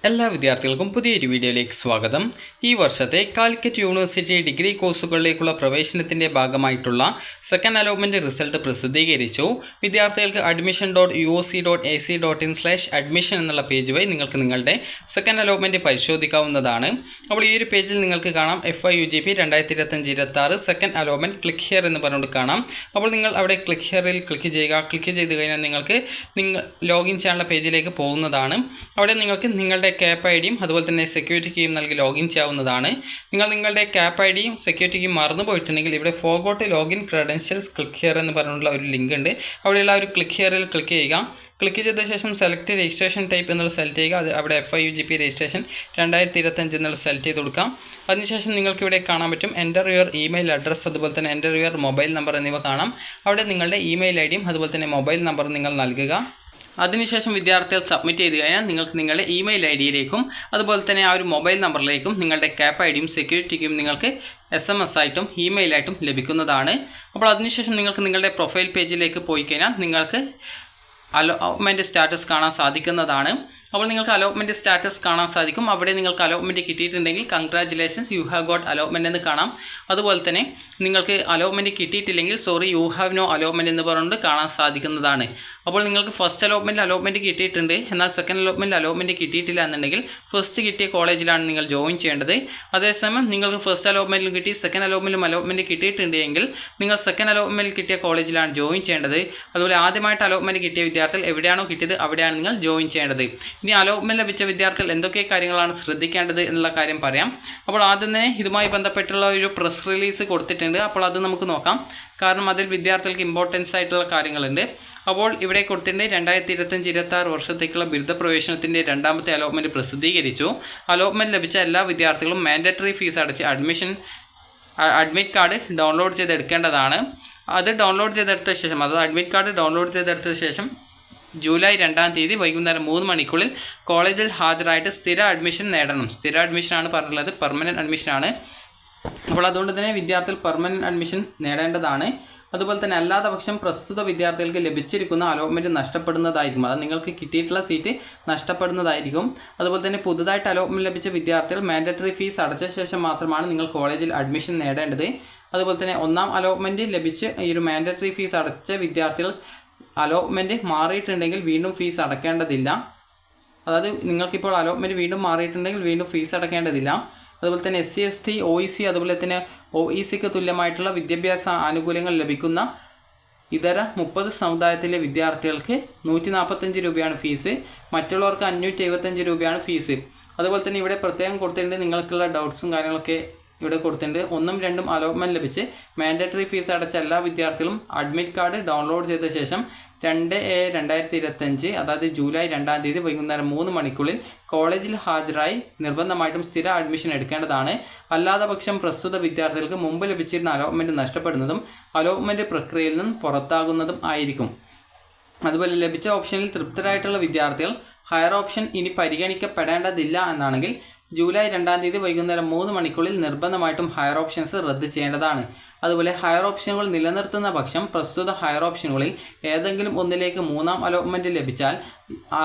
എല്ലാ വിദ്യാർത്ഥികൾക്കും പുതിയൊരു വീഡിയോയിലേക്ക് സ്വാഗതം. ഈ വർഷത്തെ കാലിക്കറ്റ് യൂണിവേഴ്സിറ്റി ഡിഗ്രി കോഴ്സുകളിലേക്കുള്ള പ്രവേശനത്തിൻ്റെ ഭാഗമായിട്ടുള്ള സെക്കൻഡ് അലോട്ട്മെൻറ്റ് റിസൾട്ട് പ്രസിദ്ധീകരിച്ചു. വിദ്യാർത്ഥികൾക്ക് admission.uoc.ac.in/admission എന്നുള്ള പേജ് വഴി നിങ്ങൾക്ക് നിങ്ങളുടെ സെക്കൻഡ് അലോട്ട്മെൻറ്റ് പരിശോധിക്കാവുന്നതാണ്. അപ്പോൾ ഈ ഒരു പേജിൽ നിങ്ങൾക്ക് കാണാം FIUGP 2025-26 second allotment click here എന്ന് പറഞ്ഞുകൊണ്ട് കാണാം. അപ്പോൾ നിങ്ങൾ അവിടെ ക്ലിക്ക് ഹിയറിൽ ക്ലിക്ക് ചെയ്യുക. ക്ലിക്ക് ചെയ്ത് കഴിഞ്ഞാൽ നിങ്ങൾക്ക് ലോഗിൻ ചെയ്യാനുള്ള പേജിലേക്ക് പോകുന്നതാണ്. അവിടെ നിങ്ങൾക്ക് നിങ്ങളുടെ ക്യാപ്പ് ഐ ഡിയും അതുപോലെ തന്നെ സെക്യൂരിറ്റി കീയും നൽകി ലോഗിൻ ചെയ്യാവുന്നതാണ്. നിങ്ങൾ നിങ്ങളുടെ ക്യാപ്പ് ഐ ഡിയും സെക്യൂരിറ്റി കീയും മറന്നു പോയിട്ടുണ്ടെങ്കിൽ ഇവിടെ forgot login credentials click here എന്ന് പറഞ്ഞുള്ള ഒരു ലിങ്ക് ഉണ്ട്. അവിടെയുള്ള ഒരു ക്ലിക്ക് ഹിയറിൽ ക്ലിക്ക് ചെയ്യുക. ക്ലിക്ക് ചെയ്ത ശേഷം സെലക്ട് രജിസ്ട്രേഷൻ ടൈപ്പ് എന്നുള്ള സെലക്ട് ചെയ്യുക. അത് അവിടെ FIUGP രജിസ്ട്രേഷൻ 2025 എന്നുള്ള സെലക്ട് ചെയ്ത് കൊടുക്കാം. അതിനുശേഷം നിങ്ങൾക്ക് ഇവിടെ കാണാൻ പറ്റും എൻ്റർ യുവർ ഇമെയിൽ അഡ്രസ്സ് അതുപോലെ തന്നെ എൻ്റർ യുവർ മൊബൈൽ നമ്പർ എന്നിവ കാണാം. അവിടെ നിങ്ങളുടെ ഇമെയിൽ ഐ ഡിയും അതുപോലെ തന്നെ മൊബൈൽ നമ്പറും നിങ്ങൾ നൽകുക. അതിനുശേഷം വിദ്യാർത്ഥികൾ സബ്മിറ്റ് ചെയ്ത് കഴിഞ്ഞാൽ നിങ്ങൾക്ക് നിങ്ങളുടെ ഇമെയിൽ ഐ ഡിയിലേക്കും അതുപോലെ തന്നെ ആ ഒരു മൊബൈൽ നമ്പറിലേക്കും നിങ്ങളുടെ ക്യാപ്പ് ഐ ഡിയും സെക്യൂരിറ്റിക്കും നിങ്ങൾക്ക് SMS ആയിട്ടും ഇമെയിലായിട്ടും ലഭിക്കുന്നതാണ്. അപ്പോൾ അതിനുശേഷം നിങ്ങൾക്ക് നിങ്ങളുടെ പ്രൊഫൈൽ പേജിലേക്ക് പോയി കഴിഞ്ഞാൽ നിങ്ങൾക്ക് അലോട്ട്മെൻറ്റ് സ്റ്റാറ്റസ് കാണാൻ സാധിക്കുന്നതാണ്. അപ്പോൾ നിങ്ങൾക്ക് അലോട്ട്മെൻറ്റ് സ്റ്റാറ്റസ് കാണാൻ സാധിക്കും. അവിടെ നിങ്ങൾക്ക് അലോട്ട്മെൻറ്റ് കിട്ടിയിട്ടുണ്ടെങ്കിൽ congratulations you have got allotment എന്ന് കാണാം. അതുപോലെ തന്നെ നിങ്ങൾക്ക് അലോട്ട്മെൻറ്റ് കിട്ടിയിട്ടില്ലെങ്കിൽ sorry you have no allotment എന്ന് പറഞ്ഞുകൊണ്ട് കാണാൻ സാധിക്കുന്നതാണ്. അപ്പോൾ നിങ്ങൾക്ക് ഫസ്റ്റ് അലോട്ട്മെൻറ്റ് കിട്ടിയിട്ടുണ്ട്, എന്നാൽ സെക്കൻഡ് അലോട്ട്മെൻറ്റ് കിട്ടിയിട്ടില്ല എന്നുണ്ടെങ്കിൽ ഫസ്റ്റ് കിട്ടിയ കോളേജിലാണ് നിങ്ങൾ ജോയിൻ ചെയ്യേണ്ടത്. അതേസമയം നിങ്ങൾക്ക് ഫസ്റ്റ് അലോട്ട്മെൻറ്റിലും കിട്ടി സെക്കൻഡ് അലോട്ട്മെൻറ്റ് കിട്ടിയിട്ടുണ്ട് എങ്കിൽ നിങ്ങൾ സെക്കൻഡ് അലോട്ട്മെൻറ്റ് കിട്ടിയ കോളേജിലാണ് ജോയിൻ ചെയ്യേണ്ടത്. അതുപോലെ ആദ്യമായിട്ട് അലോട്ട്മെൻറ്റ് കിട്ടിയ വിദ്യാർത്ഥികൾ എവിടെയാണോ കിട്ടിയത് അവിടെയാണ് നിങ്ങൾ ജോയിൻ ചെയ്യേണ്ടത്. ഇനി അലോട്ട്മെൻറ്റ് ലഭിച്ച വിദ്യാർത്ഥികൾ എന്തൊക്കെ കാര്യങ്ങളാണ് ശ്രദ്ധിക്കേണ്ടത് എന്നുള്ള കാര്യം പറയാം. അപ്പോൾ ആദ്യം തന്നെ ഇതുമായി ബന്ധപ്പെട്ടുള്ള ഒരു പ്രസ് റിലീസ് കൊടുത്തിട്ടുണ്ട്. അപ്പോൾ അത് നമുക്ക് നോക്കാം, കാരണം അതിൽ വിദ്യാർത്ഥികൾക്ക് ഇമ്പോർട്ടൻസ് ആയിട്ടുള്ള കാര്യങ്ങളുണ്ട്. അപ്പോൾ ഇവിടെ കൊടുത്തിട്ടുണ്ട് 2025-26 വർഷത്തേക്കുള്ള ബിരുദ പ്രവേശനത്തിൻ്റെ രണ്ടാമത്തെ അലോട്ട്മെൻറ്റ് പ്രസിദ്ധീകരിച്ചു. അലോട്ട്മെൻറ്റ് ലഭിച്ച എല്ലാ വിദ്യാർത്ഥികളും മാൻഡേറ്ററി ഫീസ് അടച്ച് അഡ്മിറ്റ് കാർഡ് ഡൗൺലോഡ് ചെയ്തെടുക്കേണ്ടതാണ്. അത് ഡൗൺലോഡ് ചെയ്തെടുത്ത ശേഷം അഡ്മിറ്റ് കാർഡ് ഡൗൺലോഡ് ചെയ്തെടുത്ത ശേഷം ജൂലൈ 2-ാം തീയതി വൈകുന്നേരം 3 മണിക്കുള്ളിൽ കോളേജിൽ ഹാജരായിട്ട് സ്ഥിര അഡ്മിഷൻ നേടണം. സ്ഥിര അഡ്മിഷനാണ് പറഞ്ഞിട്ടുള്ളത്, പെർമനൻറ്റ് അഡ്മിഷനാണ്. അപ്പോൾ അതുകൊണ്ട് തന്നെ വിദ്യാർത്ഥികൾ പെർമനൻറ്റ് അഡ്മിഷൻ നേടേണ്ടതാണ്. അതുപോലെ തന്നെ അല്ലാത്ത പക്ഷം പ്രസ്തുത വിദ്യാർത്ഥികൾക്ക് ലഭിച്ചിരിക്കുന്ന അലോട്ട്മെൻറ്റ് നഷ്ടപ്പെടുന്നതായിരിക്കും. അത് നിങ്ങൾക്ക് കിട്ടിയിട്ടുള്ള സീറ്റ് നഷ്ടപ്പെടുന്നതായിരിക്കും. അതുപോലെ തന്നെ പുതുതായിട്ട് അലോട്ട്മെൻറ്റ് ലഭിച്ച വിദ്യാർത്ഥികൾ മാൻഡേറ്ററി ഫീസ് അടച്ച ശേഷം മാത്രമാണ് നിങ്ങൾ കോളേജിൽ അഡ്മിഷൻ നേടേണ്ടത്. അതുപോലെ തന്നെ ഒന്നാം അലോട്ട്മെൻറ്റ് ലഭിച്ച് ഈ ഒരു മാൻഡേറ്ററി ഫീസ് അടച്ച വിദ്യാർത്ഥികൾ അലോട്ട്മെൻറ്റ് മാറിയിട്ടുണ്ടെങ്കിൽ വീണ്ടും ഫീസ് അടയ്ക്കേണ്ടതില്ല. അതായത് നിങ്ങൾക്കിപ്പോൾ അലോട്ട്മെൻറ്റ് വീണ്ടും മാറിയിട്ടുണ്ടെങ്കിൽ വീണ്ടും ഫീസ് അടയ്ക്കേണ്ടതില്ല. അതുപോലെ തന്നെ SC ST OEC അതുപോലെ തന്നെ OECക്ക് തുല്യമായിട്ടുള്ള വിദ്യാഭ്യാസ ആനുകൂല്യങ്ങൾ ലഭിക്കുന്ന ഇതര 30 സമുദായത്തിലെ വിദ്യാർത്ഥികൾക്ക് 145 രൂപയാണ് ഫീസ്, മറ്റുള്ളവർക്ക് 575 രൂപയാണ് ഫീസ്. അതുപോലെ തന്നെ ഇവിടെ പ്രത്യേകം കൊടുത്തിട്ടുണ്ട് നിങ്ങൾക്കുള്ള ഡൗട്ട്സും കാര്യങ്ങളൊക്കെ ഇവിടെ കൊടുത്തിട്ടുണ്ട്. 1ഉം 2ഉം അലോട്ട്മെൻറ്റ് ലഭിച്ച് മാൻഡേറ്ററി ഫീസ് അടച്ച എല്ലാ വിദ്യാർത്ഥികളും അഡ്മിറ്റ് കാർഡ് ഡൗൺലോഡ് ചെയ്ത ശേഷം 2/2025 അതായത് ജൂലൈ 2-ാം തീയതി വൈകുന്നേരം 3 മണിക്കുള്ളിൽ കോളേജിൽ ഹാജരായി നിർബന്ധമായിട്ടും സ്ഥിര അഡ്മിഷൻ എടുക്കേണ്ടതാണ്. അല്ലാത്ത പക്ഷം പ്രസ്തുത വിദ്യാർത്ഥികൾക്ക് മുമ്പ് ലഭിച്ചിരുന്ന അലോട്ട്മെൻറ്റ് നഷ്ടപ്പെടുന്നതും അലോട്ട്മെൻറ്റ് പ്രക്രിയയിൽ നിന്നും പുറത്താകുന്നതും ആയിരിക്കും. അതുപോലെ ലഭിച്ച ഓപ്ഷനിൽ തൃപ്തരായിട്ടുള്ള വിദ്യാർത്ഥികൾ ഹയർ ഓപ്ഷൻ ഇനി പരിഗണിക്കപ്പെടേണ്ടതില്ല എന്നാണെങ്കിൽ ജൂലൈ 2-ാം തീയതി വൈകുന്നേരം 3 മണിക്കുള്ളിൽ നിർബന്ധമായിട്ടും ഹയർ ഓപ്ഷൻസ് റദ്ദ് ചെയ്യേണ്ടതാണ്. അതുപോലെ ഹയർ ഓപ്ഷനുകൾ നിലനിർത്തുന്ന പക്ഷം പ്രസ്തുത ഹയർ ഓപ്ഷനുകളിൽ ഏതെങ്കിലും ഒന്നിലേക്ക് 3-ാം അലോട്ട്മെൻറ്റ് ലഭിച്ചാൽ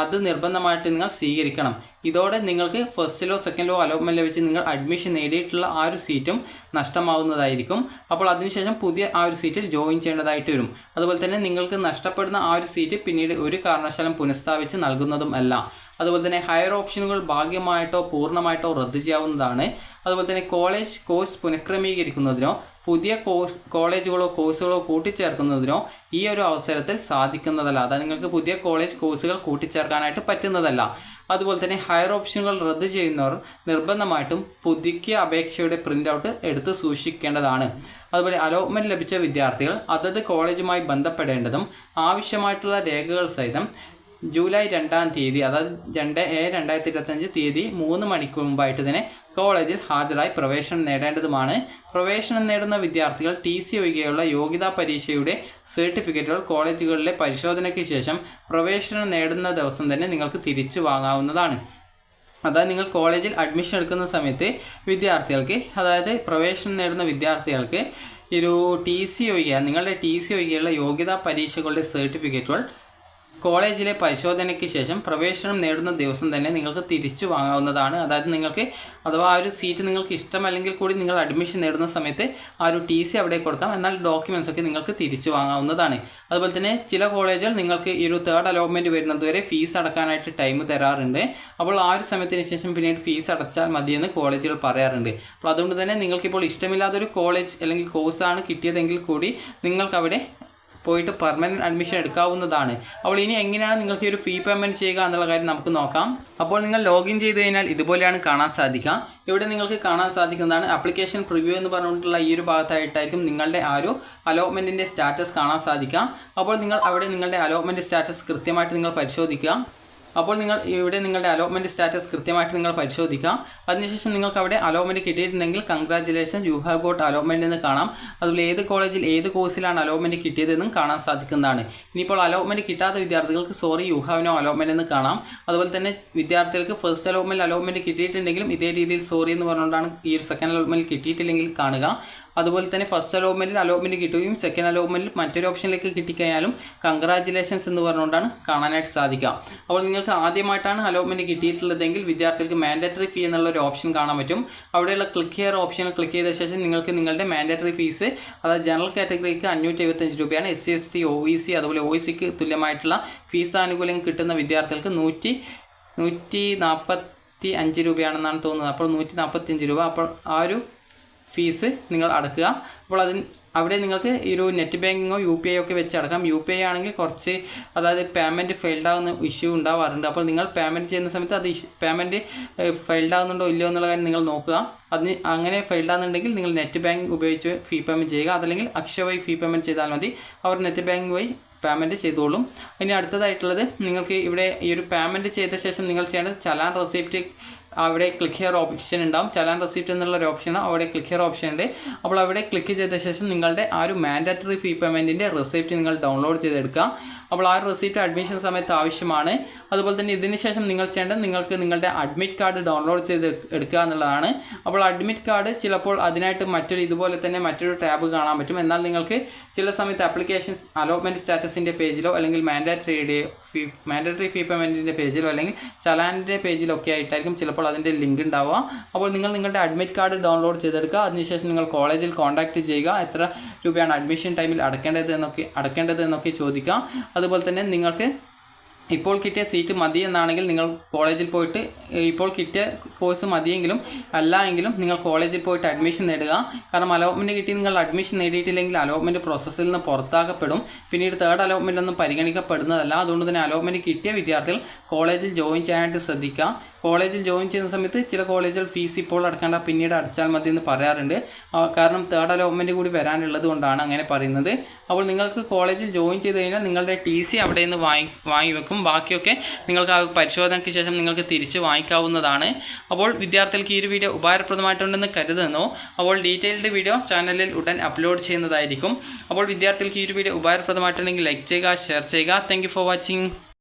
അത് നിർബന്ധമായിട്ട് നിങ്ങൾ സ്വീകരിക്കണം. ഇതോടെ നിങ്ങൾക്ക് ഫസ്റ്റിലോ സെക്കൻഡിലോ അലോട്ട്മെൻറ്റ് ലഭിച്ച് നിങ്ങൾ അഡ്മിഷൻ നേടിയിട്ടുള്ള ആ ഒരു സീറ്റും നഷ്ടമാവുന്നതായിരിക്കും. അപ്പോൾ അതിനുശേഷം പുതിയ ആ ഒരു സീറ്റിൽ ജോയിൻ ചെയ്യേണ്ടതായിട്ട് വരും. അതുപോലെ തന്നെ നിങ്ങൾക്ക് നഷ്ടപ്പെടുന്ന ആ ഒരു സീറ്റ് പിന്നീട് ഒരു കാരണവശാലും പുനഃസ്ഥാപിച്ച് നൽകുന്നതും അല്ല. അതുപോലെ തന്നെ ഹയർ ഓപ്ഷനുകൾ ഭാഗികമായിട്ടോ പൂർണ്ണമായിട്ടോ റദ്ദ് ചെയ്യാവുന്നതാണ്. അതുപോലെ തന്നെ കോഴ്സ് പുനഃക്രമീകരിക്കുന്നതിനോ പുതിയ കോളേജുകളോ കോഴ്സുകളോ കൂട്ടിച്ചേർക്കുന്നതിനോ ഈ ഒരു അവസരത്തിൽ സാധിക്കുന്നതല്ല. അതായത് നിങ്ങൾക്ക് പുതിയ കോഴ്സുകൾ കൂട്ടിച്ചേർക്കാനായിട്ട് പറ്റുന്നതല്ല. അതുപോലെ തന്നെ ഹയർ ഓപ്ഷനുകൾ റദ്ദ് ചെയ്യുന്നവർ നിർബന്ധമായിട്ടും പുതുക്കിയ അപേക്ഷയുടെ പ്രിൻ്റ് ഔട്ട് എടുത്ത് സൂക്ഷിക്കേണ്ടതാണ്. അതുപോലെ അലോട്ട്മെൻറ്റ് ലഭിച്ച വിദ്യാർത്ഥികൾ അതത് കോളേജുമായി ബന്ധപ്പെടേണ്ടതും ആവശ്യമായിട്ടുള്ള രേഖകൾ സഹിതം ജൂലൈ 2-ാം തീയതി അതായത് 2/2025 തീയതി 3 മണിക്കൂർ മുമ്പായിട്ട് തന്നെ കോളേജിൽ ഹാജരായി പ്രവേശനം നേടേണ്ടതുമാണ്. പ്രവേശനം നേടുന്ന വിദ്യാർത്ഥികൾ TC ഒഴികെയുള്ള യോഗ്യതാ പരീക്ഷയുടെ സർട്ടിഫിക്കറ്റുകൾ കോളേജുകളിലെ പരിശോധനയ്ക്ക് ശേഷം പ്രവേശനം നേടുന്ന ദിവസം തന്നെ നിങ്ങൾക്ക് തിരിച്ചു വാങ്ങാവുന്നതാണ്. അതായത് നിങ്ങൾ കോളേജിൽ അഡ്മിഷൻ എടുക്കുന്ന സമയത്ത് വിദ്യാർത്ഥികൾക്ക് അതായത് പ്രവേശനം നേടുന്ന വിദ്യാർത്ഥികൾക്ക് ഒരു നിങ്ങളുടെ TC ഒഴികെയുള്ള യോഗ്യതാ പരീക്ഷകളുടെ സർട്ടിഫിക്കറ്റുകൾ കോളേജിലെ പരിശോധനയ്ക്ക് ശേഷം പ്രവേശനം നേടുന്ന ദിവസം തന്നെ നിങ്ങൾക്ക് തിരിച്ചു വാങ്ങാവുന്നതാണ്. അതായത് നിങ്ങൾക്ക് അഥവാ ആ ഒരു സീറ്റ് നിങ്ങൾക്ക് ഇഷ്ടമല്ലെങ്കിൽ കൂടി നിങ്ങൾ അഡ്മിഷൻ നേടുന്ന സമയത്ത് ആ ഒരു TC അവിടെ കൊടുക്കാം. എന്നാൽ ഡോക്യുമെൻറ്റ്സ് ഒക്കെ നിങ്ങൾക്ക് തിരിച്ചു വാങ്ങാവുന്നതാണ്. അതുപോലെ തന്നെ ചില കോളേജുകൾ നിങ്ങൾക്ക് ഈ ഒരു തേർഡ് അലോട്ട്മെൻറ്റ് വരുന്നത് വരെ ഫീസ് അടക്കാനായിട്ട് ടൈം തരാറുണ്ട്. അപ്പോൾ ആ ഒരു സമയത്തിന് ശേഷം പിന്നീട് ഫീസ് അടച്ചാൽ മതിയെന്ന് കോളേജുകൾ പറയാറുണ്ട്. അപ്പോൾ അതുകൊണ്ട് തന്നെ നിങ്ങൾക്കിപ്പോൾ ഇഷ്ടമില്ലാത്തൊരു കോളേജ് അല്ലെങ്കിൽ കോഴ്സാണ് കിട്ടിയതെങ്കിൽ കൂടി നിങ്ങൾക്കവിടെ പോയിട്ട് പെർമനൻറ്റ് അഡ്മിഷൻ എടുക്കാവുന്നതാണ്. അപ്പോൾ ഇനി എങ്ങനെയാണ് നിങ്ങൾക്ക് ഒരു ഫീ പേയ്മെൻറ്റ് ചെയ്യുക എന്നുള്ള കാര്യം നമുക്ക് നോക്കാം. അപ്പോൾ നിങ്ങൾ ലോഗിൻ ചെയ്ത് കഴിഞ്ഞാൽ ഇതുപോലെയാണ് കാണാൻ സാധിക്കുക. ഇവിടെ നിങ്ങൾക്ക് കാണാൻ സാധിക്കുന്നതാണ് ആപ്ലിക്കേഷൻ പ്രിവ്യൂ എന്ന് പറഞ്ഞിട്ടുള്ള ഈ ഒരു ഭാഗത്തായിട്ടായിരിക്കും നിങ്ങളുടെ ആ ഒരു അലോട്ട്മെൻറ്റിൻ്റെ സ്റ്റാറ്റസ് കാണാൻ സാധിക്കുക. അപ്പോൾ നിങ്ങൾ അവിടെ നിങ്ങളുടെ അലോട്ട്മെൻറ്റ് സ്റ്റാറ്റസ് കൃത്യമായിട്ട് നിങ്ങൾ പരിശോധിക്കുക. അപ്പോൾ നിങ്ങൾ ഇവിടെ നിങ്ങളുടെ അലോട്ട്മെൻറ്റ് സ്റ്റാറ്റസ് കൃത്യമായിട്ട് നിങ്ങൾ പരിശോധിക്കാം. അതിനുശേഷം നിങ്ങൾക്ക് അവിടെ അലോട്ട്മെൻറ്റ് കിട്ടിയിട്ടുണ്ടെങ്കിൽ congratulation, you have got allotment എന്ന് കാണാം. അതുപോലെ ഏത് കോളേജിൽ ഏത് കോഴ്സിലാണ് അലോട്ട്മെൻറ്റ് കിട്ടിയതെന്നും കാണാൻ സാധിക്കുന്നതാണ്. ഇനിയിപ്പോൾ അലോട്ട്മെൻറ്റ് കിട്ടാത്ത വിദ്യാർത്ഥികൾക്ക് sorry you have no allotment എന്ന് കാണാം. അതുപോലെ തന്നെ വിദ്യാർത്ഥികൾക്ക് ഫസ്റ്റ് അലോട്ട്മെൻറ്റ് കിട്ടിയിട്ടുണ്ടെങ്കിലും ഇതേ രീതിയിൽ സോറി എന്ന് പറഞ്ഞുകൊണ്ടാണ് ഈ ഒരു സെക്കൻഡ് അലോട്ട്മെൻറ്റ് കിട്ടിയിട്ടില്ലെങ്കിൽ കാണുക. അതുപോലെ തന്നെ ഫസ്റ്റ് അലോട്ട്മെൻറ്റ് കിട്ടുകയും സെക്കൻഡ് അലോട്ട്മെൻറ്റിൽ മറ്റൊരു ഓപ്ഷനിലേക്ക് കിട്ടിക്കഴിഞ്ഞാലും കൺഗ്രാജുലേഷൻസ് എന്ന് പറഞ്ഞുകൊണ്ടാണ് കാണാനായിട്ട് സാധിക്കുക. അപ്പോൾ നിങ്ങൾക്ക് ആദ്യമായിട്ടാണ് അലോട്ട്മെൻറ്റ് കിട്ടിയിട്ടുള്ളതെങ്കിൽ വിദ്യാർത്ഥികൾക്ക് മാൻഡേറ്ററി ഫീ എന്നുള്ള ഒരു ഓപ്ഷൻ കാണാൻ പറ്റും. അവിടെയുള്ള ക്ലിക്ക് ഹിയർ ഓപ്ഷനിൽ ക്ലിക്ക് ചെയ്ത ശേഷം നിങ്ങൾക്ക് നിങ്ങളുടെ മാൻഡേറ്ററി ഫീസ്, അതായത് ജനറൽ കാറ്റഗറിക്ക് 575 രൂപയാണ്. SC ST OEC അതുപോലെ OECക്ക് തുല്യമായിട്ടുള്ള ഫീസ് ആനുകൂല്യം കിട്ടുന്ന വിദ്യാർത്ഥികൾക്ക് 145 രൂപയാണെന്നാണ് തോന്നുന്നത്. അപ്പോൾ 145 രൂപ. അപ്പോൾ ആ ഒരു ഫീസ് നിങ്ങൾ അടക്കുക. അപ്പോൾ അവിടെ നിങ്ങൾക്ക് ഈ ഒരു നെറ്റ് ബാങ്കിങ്ങോ UPI ഒക്കെ വെച്ച് അടക്കാം. UPI ആണെങ്കിൽ കുറച്ച് അതായത് പേയ്മെൻറ്റ് ഫെയിൽഡ് ആകുന്ന ഇഷ്യൂ ഉണ്ടാവാറുണ്ട്. അപ്പോൾ നിങ്ങൾ പേയ്മെൻറ്റ് ചെയ്യുന്ന സമയത്ത് അത് പേയ്മെൻറ്റ് ഫെയിൽഡ് ആകുന്നുണ്ടോ ഇല്ലയോ എന്നുള്ള കാര്യം നിങ്ങൾ നോക്കുക. അങ്ങനെ ഫെയിൽഡ് ആകുന്നുണ്ടെങ്കിൽ നിങ്ങൾ നെറ്റ് ബാങ്കിങ് ഉപയോഗിച്ച് ഫീ പേയ്മെൻറ്റ് ചെയ്യുക. അതല്ലെങ്കിൽ അക്ഷയ വഴി ഫീ പേയ്മെൻറ്റ് ചെയ്താൽ മതി. അവർ നെറ്റ് ബാങ്കിങ് വഴി പേയ്മെൻറ്റ് ചെയ്തോളും. ഇനി അടുത്തതായിട്ടുള്ളത് നിങ്ങൾക്ക് ഇവിടെ ഈ ഒരു പേയ്മെൻറ്റ് ചെയ്ത ശേഷം നിങ്ങൾ ചെയ്യേണ്ടത് ചലാൻ റെസിപ്റ്റ് അവിടെ ക്ലിക്ക് ഹിയർ ഓപ്ഷൻ ഉണ്ടാവും. ചലാൻ റെസിപ്റ്റ് എന്നുള്ളൊരു ഓപ്ഷനാണ്. അവിടെ ക്ലിക്ക് ഹിയർ ഓപ്ഷൻ ഉണ്ട്. അപ്പോൾ അവിടെ ക്ലിക്ക് ചെയ്ത ശേഷം നിങ്ങളുടെ ആ ഒരു മാൻഡേറ്ററി ഫീ പേയ്മെൻറ്റിൻ്റെ റെസിപ്റ്റ് നിങ്ങൾ ഡൗൺലോഡ് ചെയ്തെടുക്കുക. അപ്പോൾ ആ റെസിപ്റ്റ് അഡ്മിഷൻ സമയത്ത് ആവശ്യമാണ്. അതുപോലെ തന്നെ ഇതിന് ശേഷം നിങ്ങൾ ചെയ്യേണ്ടത് നിങ്ങൾക്ക് നിങ്ങളുടെ അഡ്മിറ്റ് കാർഡ് ഡൗൺലോഡ് ചെയ്ത് എടുക്കുക എന്നുള്ളതാണ്. അപ്പോൾ അഡ്മിറ്റ് കാർഡ് ചിലപ്പോൾ അതിനായിട്ട് ഇതുപോലെ തന്നെ മറ്റൊരു ടാബ് കാണാൻ പറ്റും. എന്നാൽ നിങ്ങൾക്ക് ചില സമയത്ത് ആപ്ലിക്കേഷൻസ് അലോട്ട്മെൻറ്റ് സ്റ്റാറ്റസിൻ്റെ പേജിലോ അല്ലെങ്കിൽ മാൻഡേറ്ററി ഫീ പേയ്മെൻറ്റിൻ്റെ പേജിലോ അല്ലെങ്കിൽ ചലാനിൻ്റെ പേജിലോ ഒക്കെ ആയിട്ടായിരിക്കും ചിലപ്പോൾ അതിൻ്റെ ലിങ്ക് ഉണ്ടാവുക. അപ്പോൾ നിങ്ങൾ നിങ്ങളുടെ അഡ്മിറ്റ് കാർഡ് ഡൗൺലോഡ് ചെയ്തെടുക്കുക. അതിനുശേഷം നിങ്ങൾ കോളേജിൽ കോൺടാക്റ്റ് ചെയ്യുക. എത്ര രൂപയാണ് അഡ്മിഷൻ ടൈമിൽ അടക്കേണ്ടത് എന്നൊക്കെ ചോദിക്കാം. അതുപോലെ തന്നെ നിങ്ങൾക്ക് ഇപ്പോൾ കിട്ടിയ സീറ്റ് മതി എന്നാണെങ്കിൽ നിങ്ങൾ കോളേജിൽ പോയിട്ട് ഇപ്പോൾ കിട്ടിയ കോഴ്സ് മതിയെങ്കിലും അല്ല എങ്കിലും നിങ്ങൾ കോളേജിൽ പോയിട്ട് അഡ്മിഷൻ നേടുക. കാരണം അലോട്ട്മെൻറ്റ് കിട്ടി നിങ്ങൾ അഡ്മിഷൻ നേടിയിട്ടില്ലെങ്കിൽ അലോട്ട്മെൻറ്റ് പ്രോസസ്സിൽ നിന്ന് പുറത്താക്കപ്പെടും. പിന്നീട് തേർഡ് അലോട്ട്മെൻറ്റ് ഒന്നും പരിഗണിക്കപ്പെടുന്നതല്ല. അതുകൊണ്ട് തന്നെ അലോട്ട്മെൻറ്റ് കിട്ടിയ വിദ്യാർത്ഥികൾ കോളേജിൽ ജോയിൻ ചെയ്യാനായിട്ട് ശ്രദ്ധിക്കുക. കോളേജിൽ ജോയിൻ ചെയ്യുന്ന സമയത്ത് ചില കോളേജുകൾ ഫീസ് ഇപ്പോൾ അടക്കേണ്ട പിന്നീട് അടച്ചാൽ മതി എന്ന് പറയാറുണ്ട്. കാരണം തേർഡ് അലോട്ട്മെൻറ്റ് കൂടി വരാനുള്ളത് കൊണ്ടാണ് അങ്ങനെ പറയുന്നത്. അപ്പോൾ നിങ്ങൾക്ക് കോളേജിൽ ജോയിൻ ചെയ്ത് കഴിഞ്ഞാൽ നിങ്ങളുടെ TC അവിടെ നിന്ന് വാങ്ങി വെക്കും. ബാക്കിയൊക്കെ നിങ്ങൾക്ക് ആ പരിശോധനയ്ക്ക് ശേഷം നിങ്ങൾക്ക് തിരിച്ച് വാങ്ങിക്കാവുന്നതാണ്. അപ്പോൾ വിദ്യാർത്ഥികൾക്ക് ഈ ഒരു വീഡിയോ ഉപകാരപ്രദമായിട്ടുണ്ടെന്ന് കരുതുന്നു. അപ്പോൾ ഡീറ്റെയിൽഡ് വീഡിയോ ചാനലിൽ ഉടൻ അപ്ലോഡ് ചെയ്യുന്നതായിരിക്കും. അപ്പോൾ വിദ്യാർത്ഥികൾക്ക് ഈ ഒരു വീഡിയോ ഉപകാരപ്രദമായിട്ടുണ്ടെങ്കിൽ ലൈക്ക് ചെയ്യുക, ഷെയർ ചെയ്യുക. Thank you for watching.